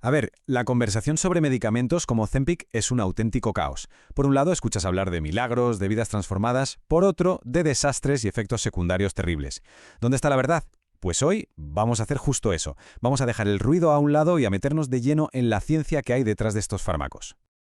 A ver, la conversación sobre medicamentos como Ozempic es un auténtico caos. Por un lado, escuchas hablar de milagros, de vidas transformadas, por otro, de desastres y efectos secundarios terribles. ¿Dónde está la verdad? Pues hoy vamos a hacer justo eso. Vamos a dejar el ruido a un lado y a meternos de lleno en la ciencia que hay detrás de estos fármacos.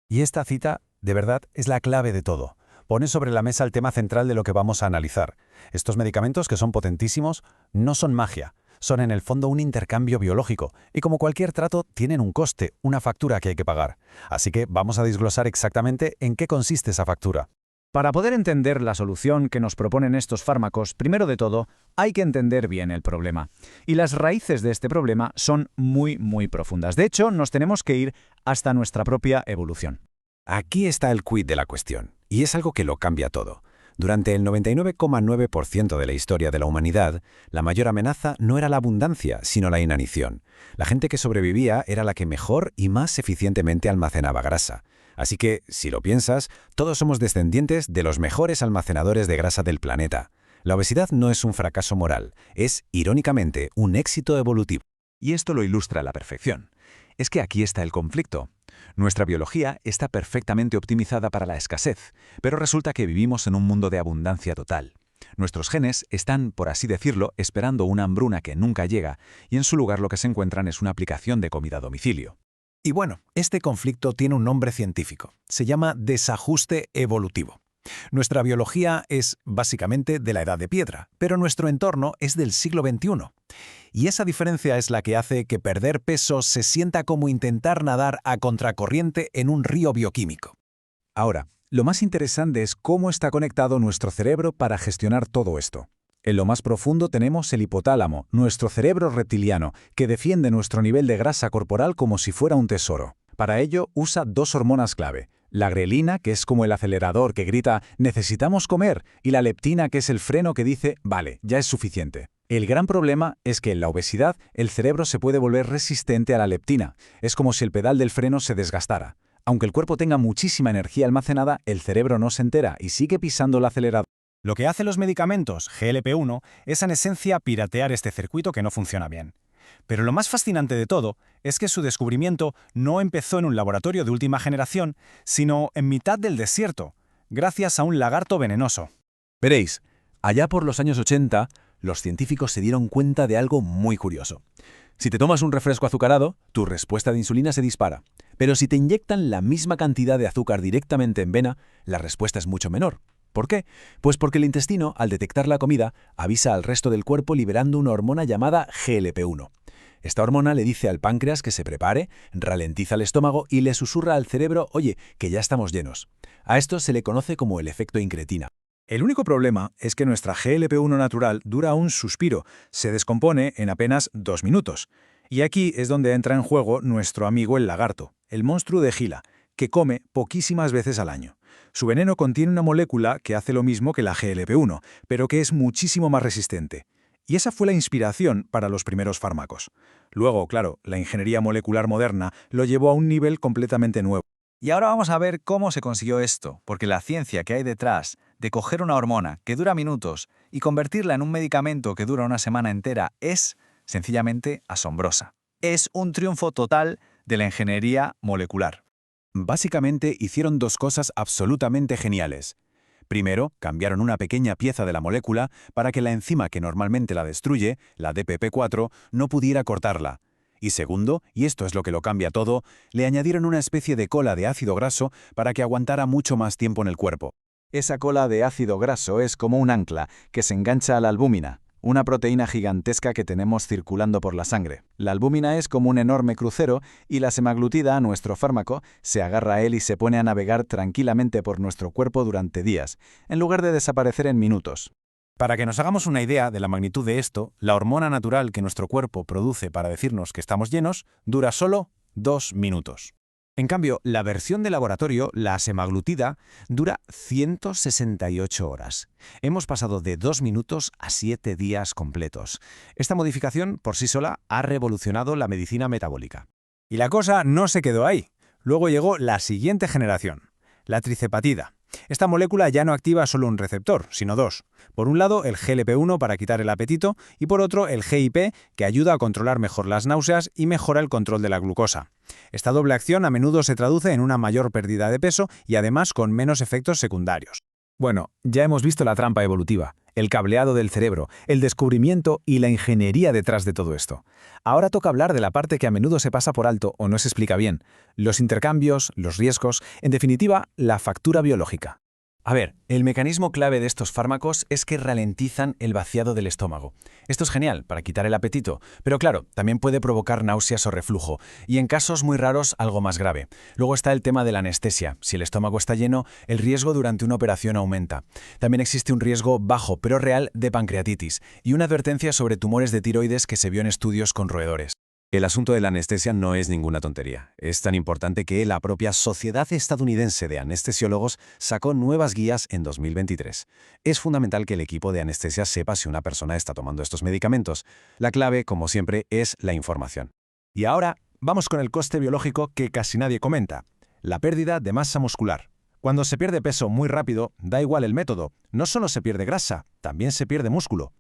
Y esta cita, de verdad, es la clave de todo. Pone sobre la mesa el tema central de lo que vamos a analizar. Estos medicamentos, que son potentísimos, no son magia. Son en el fondo un intercambio biológico, y como cualquier trato, tienen un coste, una factura que hay que pagar. Así que vamos a desglosar exactamente en qué consiste esa factura. Para poder entender la solución que nos proponen estos fármacos, primero de todo, hay que entender bien el problema. Y las raíces de este problema son muy profundas. De hecho, nos tenemos que ir hasta nuestra propia evolución. Aquí está el quid de la cuestión, y es algo que lo cambia todo. Durante el 99,9% de la historia de la humanidad, la mayor amenaza no era la abundancia, sino la inanición. La gente que sobrevivía era la que mejor y más eficientemente almacenaba grasa. Así que, si lo piensas, todos somos descendientes de los mejores almacenadores de grasa del planeta. La obesidad no es un fracaso moral, es, irónicamente, un éxito evolutivo. Y esto lo ilustra a la perfección. Es que aquí está el conflicto. Nuestra biología está perfectamente optimizada para la escasez, pero resulta que vivimos en un mundo de abundancia total. Nuestros genes están, por así decirlo, esperando una hambruna que nunca llega, y en su lugar lo que se encuentran es una aplicación de comida a domicilio. Y bueno, este conflicto tiene un nombre científico. Se llama desajuste evolutivo. Nuestra biología es básicamente de la edad de piedra, pero nuestro entorno es del siglo XXI. Y esa diferencia es la que hace que perder peso se sienta como intentar nadar a contracorriente en un río bioquímico. Ahora, lo más interesante es cómo está conectado nuestro cerebro para gestionar todo esto. En lo más profundo tenemos el hipotálamo, nuestro cerebro reptiliano, que defiende nuestro nivel de grasa corporal como si fuera un tesoro. Para ello usa dos hormonas clave: la grelina, que es como el acelerador que grita «necesitamos comer», y la leptina, que es el freno que dice «vale, ya es suficiente». El gran problema es que en la obesidad el cerebro se puede volver resistente a la leptina. Es como si el pedal del freno se desgastara. Aunque el cuerpo tenga muchísima energía almacenada, el cerebro no se entera y sigue pisando el acelerador. Lo que hacen los medicamentos GLP-1 es en esencia piratear este circuito que no funciona bien. Pero lo más fascinante de todo es que su descubrimiento no empezó en un laboratorio de última generación, sino en mitad del desierto, gracias a un lagarto venenoso. Veréis, allá por los años 80, los científicos se dieron cuenta de algo muy curioso. Si te tomas un refresco azucarado, tu respuesta de insulina se dispara. Pero si te inyectan la misma cantidad de azúcar directamente en vena, la respuesta es mucho menor. ¿Por qué? Pues porque el intestino, al detectar la comida, avisa al resto del cuerpo liberando una hormona llamada GLP-1. Esta hormona le dice al páncreas que se prepare, ralentiza el estómago y le susurra al cerebro, oye, que ya estamos llenos. A esto se le conoce como el efecto incretina. El único problema es que nuestra GLP-1 natural dura un suspiro, se descompone en apenas 2 minutos. Y aquí es donde entra en juego nuestro amigo el lagarto, el monstruo de Gila, que come poquísimas veces al año. Su veneno contiene una molécula que hace lo mismo que la GLP-1, pero que es muchísimo más resistente. Y esa fue la inspiración para los primeros fármacos. Luego, claro, la ingeniería molecular moderna lo llevó a un nivel completamente nuevo. Y ahora vamos a ver cómo se consiguió esto, porque la ciencia que hay detrás de coger una hormona que dura minutos y convertirla en un medicamento que dura una semana entera es, sencillamente, asombrosa. Es un triunfo total de la ingeniería molecular. Básicamente hicieron dos cosas absolutamente geniales. Primero, cambiaron una pequeña pieza de la molécula para que la enzima que normalmente la destruye, la DPP4, no pudiera cortarla. Y segundo, y esto es lo que lo cambia todo, le añadieron una especie de cola de ácido graso para que aguantara mucho más tiempo en el cuerpo. Esa cola de ácido graso es como un ancla que se engancha a la albúmina, una proteína gigantesca que tenemos circulando por la sangre. La albúmina es como un enorme crucero y la semaglutida, nuestro fármaco, se agarra a él y se pone a navegar tranquilamente por nuestro cuerpo durante días, en lugar de desaparecer en minutos. Para que nos hagamos una idea de la magnitud de esto, la hormona natural que nuestro cuerpo produce para decirnos que estamos llenos dura solo 2 minutos. En cambio, la versión de laboratorio, la semaglutida, dura 168 horas. Hemos pasado de 2 minutos a 7 días completos. Esta modificación, por sí sola, ha revolucionado la medicina metabólica. Y la cosa no se quedó ahí. Luego llegó la siguiente generación, la tricepatida. Esta molécula ya no activa solo un receptor, sino dos. Por un lado, el GLP-1 para quitar el apetito y por otro, el GIP, que ayuda a controlar mejor las náuseas y mejora el control de la glucosa. Esta doble acción a menudo se traduce en una mayor pérdida de peso y además con menos efectos secundarios. Bueno, ya hemos visto la trampa evolutiva, el cableado del cerebro, el descubrimiento y la ingeniería detrás de todo esto. Ahora toca hablar de la parte que a menudo se pasa por alto o no se explica bien: los intercambios, los riesgos, en definitiva, la factura biológica. A ver, el mecanismo clave de estos fármacos es que ralentizan el vaciado del estómago. Esto es genial para quitar el apetito, pero claro, también puede provocar náuseas o reflujo, y en casos muy raros algo más grave. Luego está el tema de la anestesia. Si el estómago está lleno, el riesgo durante una operación aumenta. También existe un riesgo bajo, pero real, de pancreatitis, y una advertencia sobre tumores de tiroides que se vio en estudios con roedores. El asunto de la anestesia no es ninguna tontería. Es tan importante que la propia Sociedad Estadounidense de Anestesiólogos sacó nuevas guías en 2023. Es fundamental que el equipo de anestesia sepa si una persona está tomando estos medicamentos. La clave, como siempre, es la información. Y ahora vamos con el coste biológico que casi nadie comenta: la pérdida de masa muscular. Cuando se pierde peso muy rápido, da igual el método, no solo se pierde grasa, también se pierde músculo.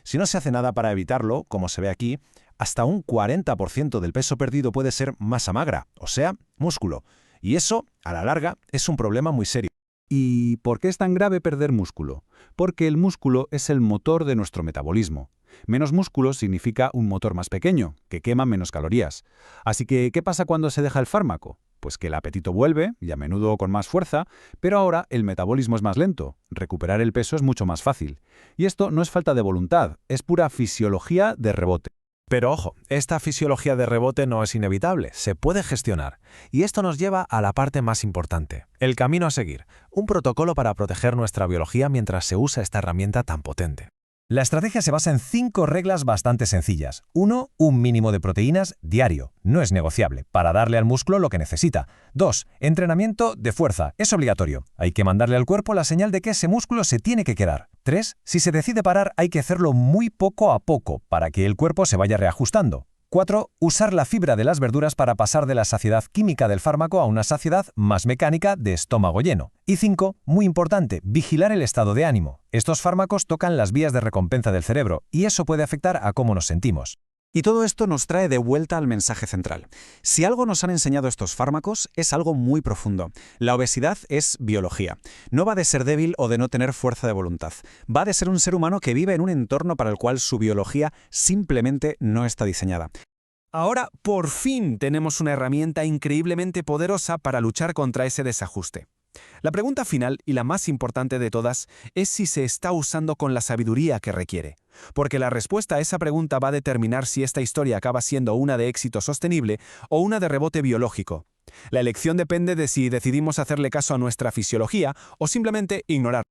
Si no se hace nada para evitarlo, como se ve aquí, hasta un 40% del peso perdido puede ser masa magra, o sea, músculo. Y eso, a la larga, es un problema muy serio. ¿Y por qué es tan grave perder músculo? Porque el músculo es el motor de nuestro metabolismo. Menos músculo significa un motor más pequeño, que quema menos calorías. Así que, ¿qué pasa cuando se deja el fármaco? Pues que el apetito vuelve, y a menudo con más fuerza, pero ahora el metabolismo es más lento. Recuperar el peso es mucho más fácil. Y esto no es falta de voluntad, es pura fisiología de rebote. Pero ojo, esta fisiología de rebote no es inevitable, se puede gestionar. Y esto nos lleva a la parte más importante: el camino a seguir, un protocolo para proteger nuestra biología mientras se usa esta herramienta tan potente. La estrategia se basa en 5 reglas bastante sencillas. 1. Un mínimo de proteínas diario. No es negociable, para darle al músculo lo que necesita. 2. Entrenamiento de fuerza. Es obligatorio. Hay que mandarle al cuerpo la señal de que ese músculo se tiene que quedar. 3. Si se decide parar, hay que hacerlo muy poco a poco, para que el cuerpo se vaya reajustando. 4. Usar la fibra de las verduras para pasar de la saciedad química del fármaco a una saciedad más mecánica de estómago lleno. Y 5. Muy importante, vigilar el estado de ánimo. Estos fármacos tocan las vías de recompensa del cerebro y eso puede afectar a cómo nos sentimos. Y todo esto nos trae de vuelta al mensaje central. Si algo nos han enseñado estos fármacos, es algo muy profundo. La obesidad es biología. No va de ser débil o de no tener fuerza de voluntad. Va de ser un ser humano que vive en un entorno para el cual su biología simplemente no está diseñada. Ahora, por fin, tenemos una herramienta increíblemente poderosa para luchar contra ese desajuste. La pregunta final, y la más importante de todas, es si se está usando con la sabiduría que requiere. Porque la respuesta a esa pregunta va a determinar si esta historia acaba siendo una de éxito sostenible o una de rebote biológico. La elección depende de si decidimos hacerle caso a nuestra fisiología o simplemente ignorar.